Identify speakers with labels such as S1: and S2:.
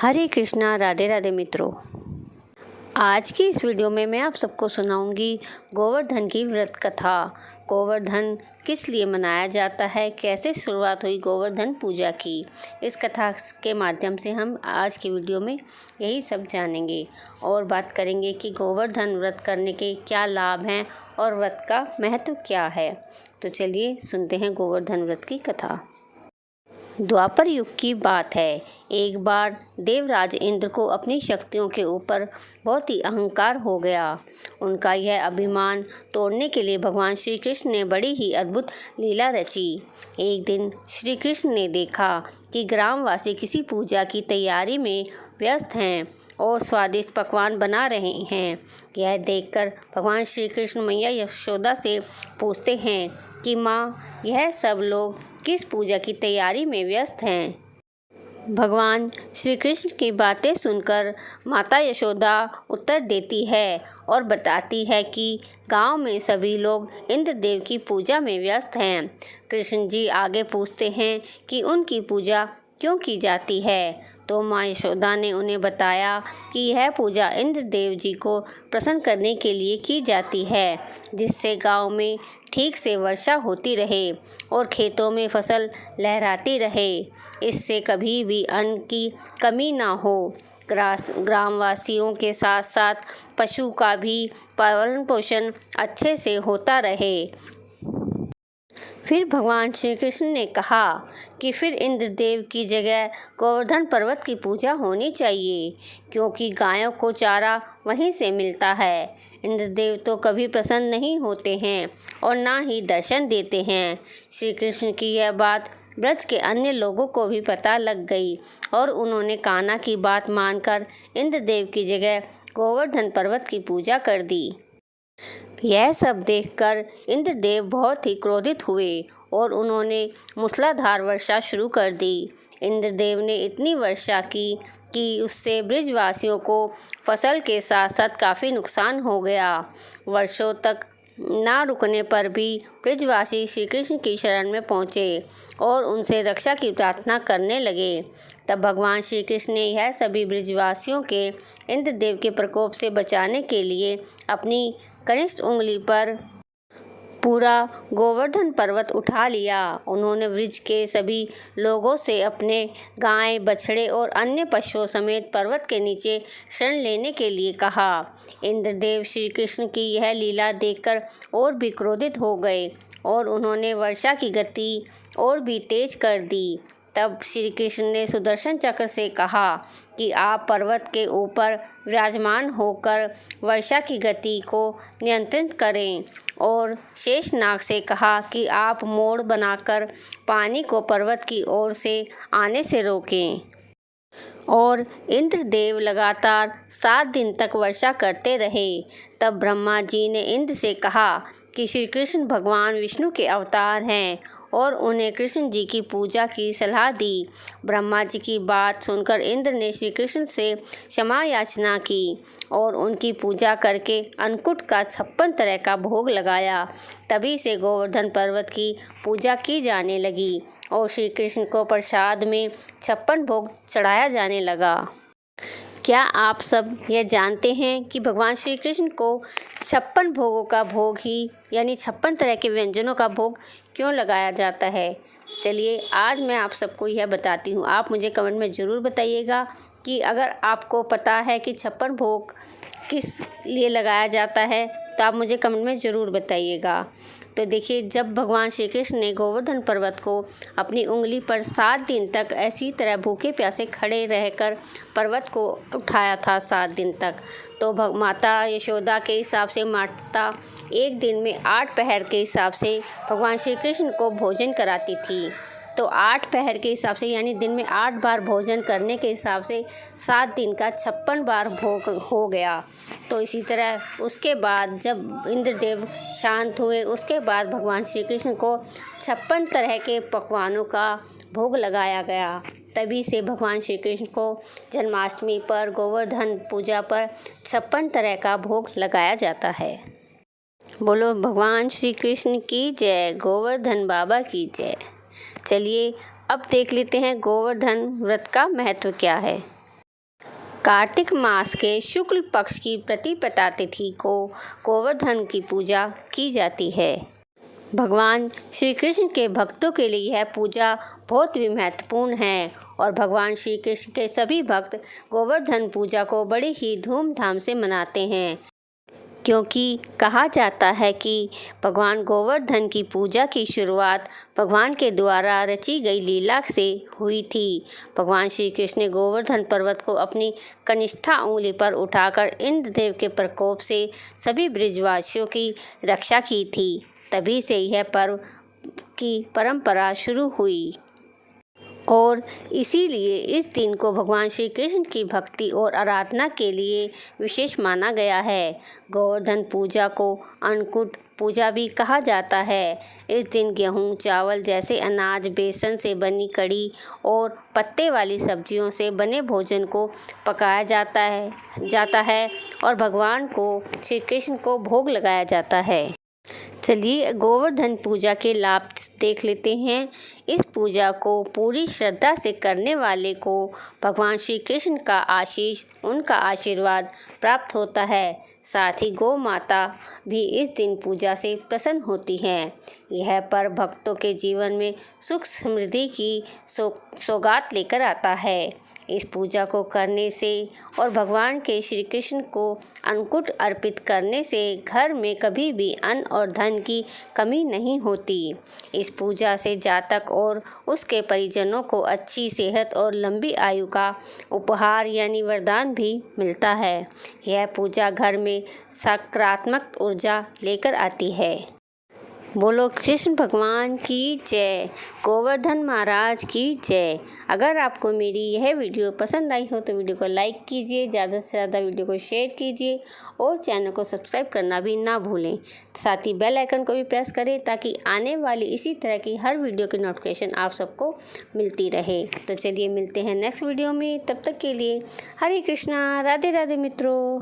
S1: हरे कृष्णा, राधे राधे मित्रों। आज की इस वीडियो में मैं आप सबको सुनाऊंगी गोवर्धन की व्रत कथा। गोवर्धन किस लिए मनाया जाता है, कैसे शुरुआत हुई गोवर्धन पूजा की, इस कथा के माध्यम से हम आज की वीडियो में यही सब जानेंगे और बात करेंगे कि गोवर्धन व्रत करने के क्या लाभ हैं और व्रत का महत्व क्या है। तो चलिए सुनते हैं गोवर्धन व्रत की कथा। द्वापर युग की बात है। एक बार देवराज इंद्र को अपनी शक्तियों के ऊपर बहुत ही अहंकार हो गया। उनका यह अभिमान तोड़ने के लिए भगवान श्री कृष्ण ने बड़ी ही अद्भुत लीला रची। एक दिन श्री कृष्ण ने देखा कि ग्रामवासी किसी पूजा की तैयारी में व्यस्त हैं और स्वादिष्ट पकवान बना रहे हैं। यह देखकर भगवान श्री कृष्ण मैया यशोदा से पूछते हैं कि माँ, यह सब लोग किस पूजा की तैयारी में व्यस्त हैं। भगवान श्री कृष्ण की बातें सुनकर माता यशोदा उत्तर देती है और बताती है कि गांव में सभी लोग इंद्रदेव की पूजा में व्यस्त हैं। कृष्ण जी आगे पूछते हैं कि उनकी पूजा क्यों की जाती है। तो माँ यशोदा ने उन्हें बताया कि यह पूजा इंद्रदेव जी को प्रसन्न करने के लिए की जाती है, जिससे गांव में ठीक से वर्षा होती रहे और खेतों में फसल लहराती रहे। इससे कभी भी अन्न की कमी ना हो। ग्रामवासियों के साथ साथ पशु का भी पालन पोषण अच्छे से होता रहे। फिर भगवान श्री कृष्ण ने कहा कि फिर इंद्रदेव की जगह गोवर्धन पर्वत की पूजा होनी चाहिए, क्योंकि गायों को चारा वहीं से मिलता है। इंद्रदेव तो कभी प्रसन्न नहीं होते हैं और ना ही दर्शन देते हैं। श्री कृष्ण की यह बात ब्रज के अन्य लोगों को भी पता लग गई और उन्होंने कान्हा की बात मानकर इंद्रदेव की जगह गोवर्धन पर्वत की पूजा कर दी। यह सब देखकर इंद्रदेव बहुत ही क्रोधित हुए और उन्होंने मूसलाधार वर्षा शुरू कर दी। इंद्रदेव ने इतनी वर्षा की कि उससे ब्रजवासियों को फसल के साथ साथ काफ़ी नुकसान हो गया। वर्षों तक ना रुकने पर भी ब्रजवासी श्री कृष्ण की शरण में पहुँचे और उनसे रक्षा की प्रार्थना करने लगे। तब भगवान श्री कृष्ण ने यह सभी ब्रजवासियों के इंद्रदेव के प्रकोप से बचाने के लिए अपनी कनिष्ठ उंगली पर पूरा गोवर्धन पर्वत उठा लिया। उन्होंने ब्रज के सभी लोगों से अपने गाय, बछड़े और अन्य पशुओं समेत पर्वत के नीचे शरण लेने के लिए कहा। इंद्रदेव श्री कृष्ण की यह लीला देखकर और भी क्रोधित हो गए और उन्होंने वर्षा की गति और भी तेज कर दी। तब श्री कृष्ण ने सुदर्शन चक्र से कहा कि आप पर्वत के ऊपर विराजमान होकर वर्षा की गति को नियंत्रित करें और शेषनाग से कहा कि आप मोड़ बनाकर पानी को पर्वत की ओर से आने से रोकें। और इंद्रदेव लगातार 7 दिन तक वर्षा करते रहे। तब ब्रह्मा जी ने इंद्र से कहा कि श्री कृष्ण भगवान विष्णु के अवतार हैं और उन्हें कृष्ण जी की पूजा की सलाह दी। ब्रह्मा जी की बात सुनकर इंद्र ने श्री कृष्ण से क्षमा याचना की और उनकी पूजा करके अन्नकूट का 56 तरह का भोग लगाया। तभी से गोवर्धन पर्वत की पूजा की जाने लगी और श्री कृष्ण को प्रसाद में 56 भोग चढ़ाया जाने लगा। क्या आप सब यह जानते हैं कि भगवान श्री कृष्ण को 56 भोगों का भोग ही यानी 56 तरह के व्यंजनों का भोग क्यों लगाया जाता है? चलिए आज मैं आप सबको यह बताती हूँ। आप मुझे कमेंट में ज़रूर बताइएगा कि अगर आपको पता है कि 56 भोग किस लिए लगाया जाता है, तो आप मुझे कमेंट में ज़रूर बताइएगा। तो देखिए, जब भगवान श्री कृष्ण ने गोवर्धन पर्वत को अपनी उंगली पर 7 दिन तक ऐसी तरह भूखे प्यासे खड़े रहकर पर्वत को उठाया था 7 दिन तक, तो माता यशोदा के हिसाब से माता एक दिन में 8 पहर के हिसाब से भगवान श्री कृष्ण को भोजन कराती थी। तो 8 पहर के हिसाब से यानी दिन में 8 बार भोजन करने के हिसाब से 7 दिन का 56 बार भोग हो गया। तो इसी तरह उसके बाद जब इंद्रदेव शांत हुए, उसके बाद भगवान श्री कृष्ण को 56 तरह के पकवानों का भोग लगाया गया। तभी से भगवान श्री कृष्ण को जन्माष्टमी पर, गोवर्धन पूजा पर 56 तरह का भोग लगाया जाता है। बोलो भगवान श्री कृष्ण की जय, गोवर्धन बाबा की जय। चलिए अब देख लेते हैं गोवर्धन व्रत का महत्व क्या है। कार्तिक मास के शुक्ल पक्ष की प्रतिपदा तिथि को गोवर्धन की पूजा की जाती है। भगवान श्री कृष्ण के भक्तों के लिए यह पूजा बहुत भी महत्वपूर्ण है और भगवान श्री कृष्ण के सभी भक्त गोवर्धन पूजा को बड़े ही धूमधाम से मनाते हैं, क्योंकि कहा जाता है कि भगवान गोवर्धन की पूजा की शुरुआत भगवान के द्वारा रची गई लीला से हुई थी। भगवान श्री कृष्ण ने गोवर्धन पर्वत को अपनी कनिष्ठा उंगली पर उठाकर इंद्रदेव के प्रकोप से सभी ब्रजवासियों की रक्षा की थी। तभी से यह पर्व की परंपरा शुरू हुई और इसीलिए इस दिन को भगवान श्री कृष्ण की भक्ति और आराधना के लिए विशेष माना गया है। गोवर्धन पूजा को अन्नकूट पूजा भी कहा जाता है। इस दिन गेहूं, चावल जैसे अनाज, बेसन से बनी कड़ी और पत्ते वाली सब्जियों से बने भोजन को पकाया जाता है और भगवान को श्री कृष्ण को भोग लगाया जाता है। चलिए गोवर्धन पूजा के लाभ देख लेते हैं। इस पूजा को पूरी श्रद्धा से करने वाले को भगवान श्री कृष्ण का आशीष, उनका आशीर्वाद प्राप्त होता है। साथ ही गौ माता भी इस दिन पूजा से प्रसन्न होती हैं। यह पर्व भक्तों के जीवन में सुख समृद्धि की सौगात लेकर आता है। इस पूजा को करने से और भगवान के श्री कृष्ण को अन्नकूट अर्पित करने से घर में कभी भी अन्न और धन की कमी नहीं होती। इस पूजा से जातक और उसके परिजनों को अच्छी सेहत और लंबी आयु का उपहार यानी वरदान भी मिलता है। यह पूजा घर में सकारात्मक ऊर्जा लेकर आती है। बोलो कृष्ण भगवान की जय, गोवर्धन महाराज की जय। अगर आपको मेरी यह वीडियो पसंद आई हो तो वीडियो को लाइक कीजिए, ज़्यादा से ज़्यादा वीडियो को शेयर कीजिए और चैनल को सब्सक्राइब करना भी ना भूलें। साथ ही बेल आइकन को भी प्रेस करें ताकि आने वाली इसी तरह की हर वीडियो की नोटिफिकेशन आप सबको मिलती रहे। तो चलिए मिलते हैं नेक्स्ट वीडियो में, तब तक के लिए हरे कृष्णा, राधे राधे मित्रों।